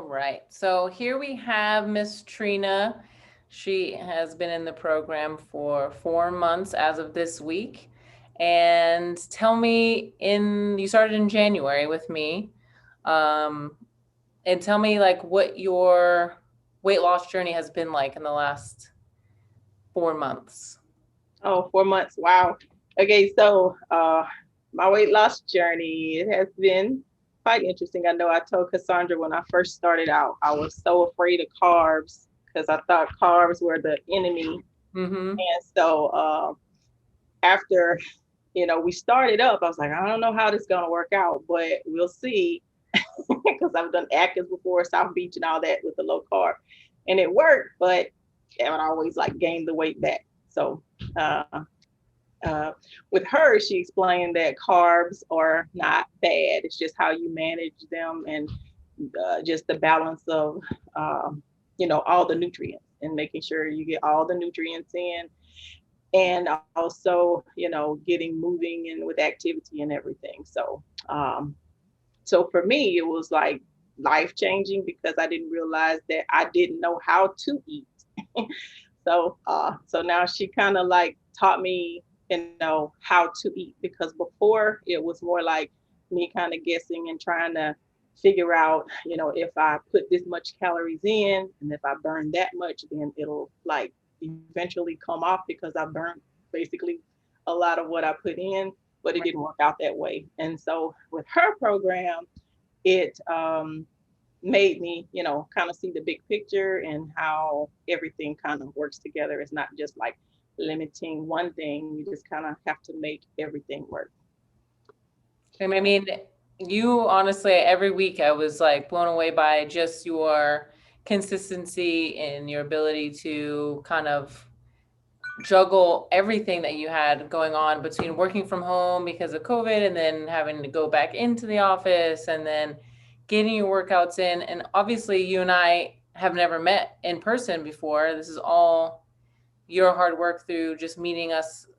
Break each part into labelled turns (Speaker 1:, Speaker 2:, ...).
Speaker 1: right. So here we have Miss Trina. She has been in the program for 4 months as of this week. And tell me, you started in January with me. Um, and tell me like what your weight loss journey has been like in the last 4 months.
Speaker 2: Oh, 4 months. Wow. Okay, so my weight loss journey, it has been quite interesting. I know I told Cassandra when I first started out, I was so afraid of carbs because I thought carbs were the enemy.
Speaker 1: Mm-hmm.
Speaker 2: And so after, we started up, I was like, I don't know how this is gonna work out, but we'll see. Because I've done Atkins before, South Beach and all that with the low carb. And it worked, but I would always like gain the weight back. So uh, uh, with her, she explained that carbs are not bad. It's just how you manage them and just the balance of, all the nutrients and making sure you get all the nutrients in. And also, getting moving and with activity and everything. So for me, it was like life changing because I didn't realize that I didn't know how to eat. So now she kind of like taught me, how to eat because before it was more like me kind of guessing and trying to figure out, if I put this much calories in and if I burn that much, then it'll like eventually come off because I burned basically a lot of what I put in, but it didn't work out that way. And so with her program, it made me, kind of see the big picture and how everything kind of works together. It's not just like limiting one thing. You just kind of have to make everything work.
Speaker 1: I mean, you honestly, every week I was like blown away by just your consistency and your ability to kind of juggle everything that you had going on between working from home because of COVID and then having to go back into the office and then getting your workouts in. And obviously, you and I have never met in person before. This is all your hard work through just meeting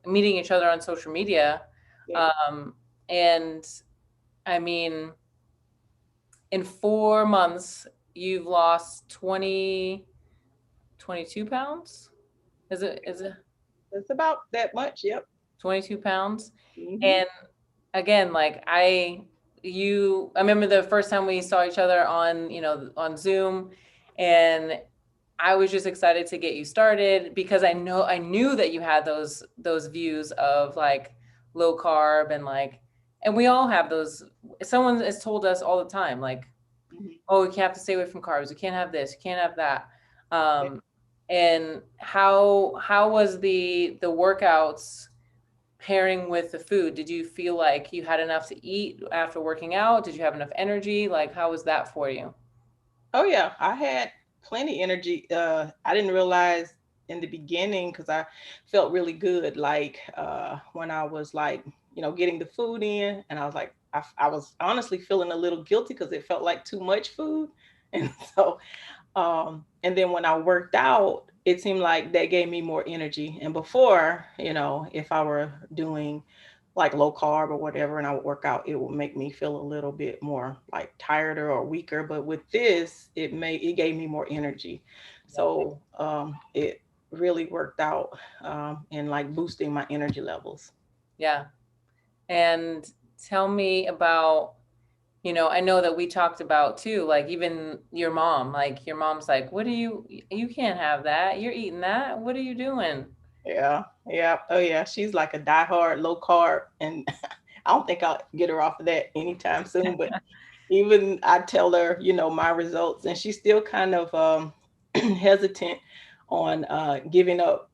Speaker 1: each other on social media.
Speaker 2: Yeah.
Speaker 1: Um, and I mean, in 4 months, you've lost 22 pounds. Is it
Speaker 2: It's about that much. Yep.
Speaker 1: 22 pounds?
Speaker 2: Hmm.
Speaker 1: And again, like I remember the first time we saw each other on Zoom, and I was just excited to get you started because I knew that you had those views of like low carb and like, and we all have those. Someone has told us all the time, like,
Speaker 2: Hmm.
Speaker 1: oh, you have to stay away from carbs. You can't have this. You can't have that.
Speaker 2: Yeah.
Speaker 1: Um, and how was the workouts pairing with the food? Did you feel like you had enough to eat after working out? Did you have enough energy? Like, how was that for you?
Speaker 2: Oh yeah, I had plenty energy. I didn't realize in the beginning because I felt really good. Like when I was like, getting the food in, and I was like, I was honestly feeling a little guilty because it felt like too much food, and so and then when I worked out, it seemed like that gave me more energy. And before, if I were doing like low carb or whatever and I would work out, it would make me feel a little bit more like tireder or weaker. But with this, it gave me more energy. So it really worked out in like boosting my energy levels.
Speaker 1: Yeah. And tell me about, I know that we talked about too, like even your mom, like your mom's like, what do you can't have that. You're eating that. What are you doing?
Speaker 2: Yeah, yeah, oh yeah. She's like a diehard low carb, and I don't think I'll get her off of that anytime soon. But even I tell her, my results, and she's still kind of hesitant on giving up,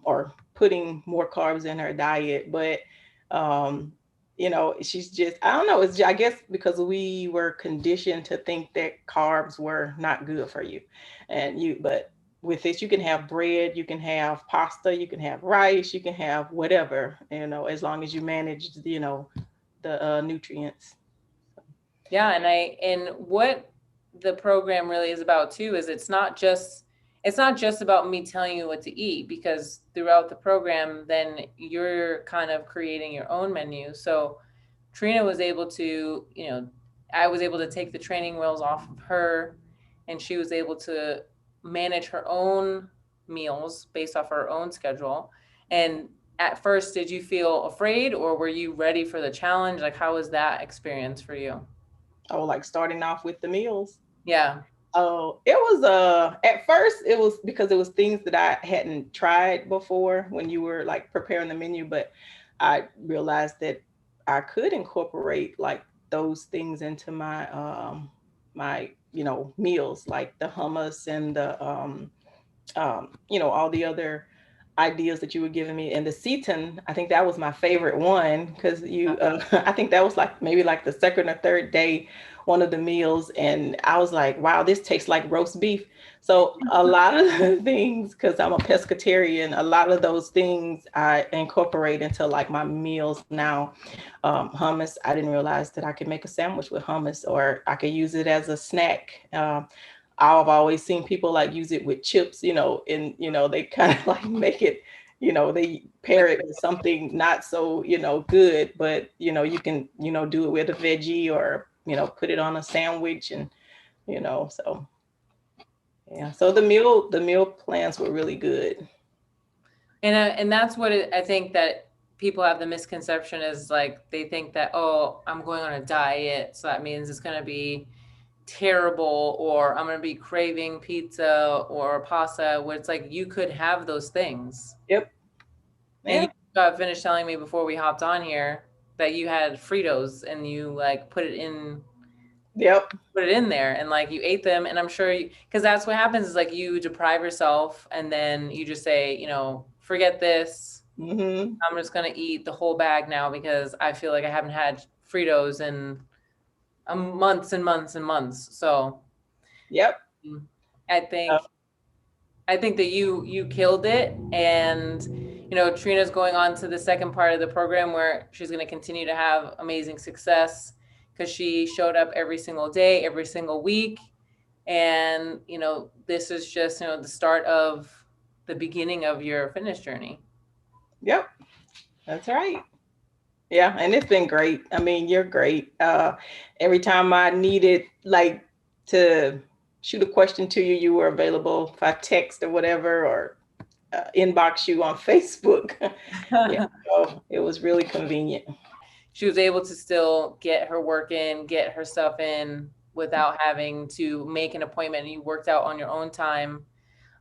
Speaker 2: or putting more carbs in her diet. But um, she's just, I don't know. I guess because we were conditioned to think that carbs were not good for you, but with this, you can have bread, you can have pasta, you can have rice, you can have whatever, as long as you manage, the nutrients.
Speaker 1: Yeah, and what the program really is about too is it's not just about me telling you what to eat, because throughout the program then you're kind of creating your own menu. So Trina was able to, I was able to take the training wheels off of her and she was able to manage her own meals based off her own schedule. And at first, did you feel afraid or were you ready for the challenge? Like, how was that experience for you?
Speaker 2: Oh, like starting off with the meals.
Speaker 1: Yeah.
Speaker 2: Oh, it was at first it was because it was things that I hadn't tried before when you were like preparing the menu, but I realized that I could incorporate like those things into my meals, like the hummus and the all the other ideas that you were giving me. And the Seaton, I think that was my favorite one because I think that was like maybe like the second or third day, one of the meals. And I was like, wow, this tastes like roast beef. So a lot of the things, because I'm a pescatarian, a lot of those things I incorporate into like my meals now. Hummus, I didn't realize that I could make a sandwich with hummus or I could use it as a snack. I've always seen people like use it with chips, and they kind of like make it, they pair it with something not so, good, but you can, do it with a veggie or, put it on a sandwich and, so yeah. So the meal plans were really good.
Speaker 1: And that's what I think that people have the misconception is like they think that, oh, I'm going on a diet, so that means it's going to be terrible, or I'm going to be craving pizza or pasta, where it's like you could have those things.
Speaker 2: Yep.
Speaker 1: And you
Speaker 2: Yeah.
Speaker 1: got finished telling me before we hopped on here that you had Fritos and you like
Speaker 2: Yep.
Speaker 1: put it in there and like you ate them, and I'm sure because that's what happens is like you deprive yourself and then you just say, forget this,
Speaker 2: Hmm.
Speaker 1: I'm just gonna eat the whole bag now because I feel like I haven't had Fritos in months and months and months. So
Speaker 2: Yep.
Speaker 1: mm, I
Speaker 2: Uh,
Speaker 1: think I think that you killed it, and Trina's going on to the second part of the program where she's going to continue to have amazing success because she showed up every single day, every single week, and this is just the start of the beginning of your fitness journey.
Speaker 2: yep. That's right. Yeah, and it's been great. I mean, you're great. Every time I needed like to shoot a question to you, you were available if I text or whatever, or inbox you on Facebook. Yeah, so it was really convenient.
Speaker 1: She was able to still get her work in, get her stuff in without having to make an appointment, and you worked out on your own time.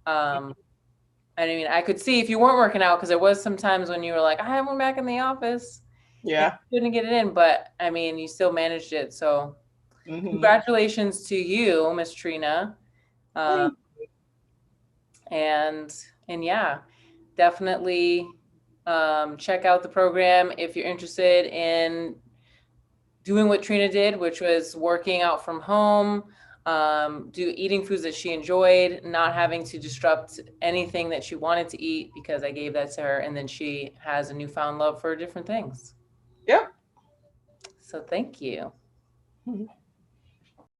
Speaker 1: Um, I mean, I could see if you weren't working out because there was some times when you were like, I went back in the office and
Speaker 2: Yeah.
Speaker 1: couldn't get it in, but I mean, you still managed it. So
Speaker 2: Hmm.
Speaker 1: congratulations to you, Miss Trina. Um,
Speaker 2: Thank.
Speaker 1: and yeah, definitely check out the program if you're interested in doing what Trina did, which was working out from home, eating foods that she enjoyed, not having to disrupt anything that she wanted to eat because I gave that to her, and then she has a newfound love for different things.
Speaker 2: Yep.
Speaker 1: So thank you.
Speaker 2: Mhm.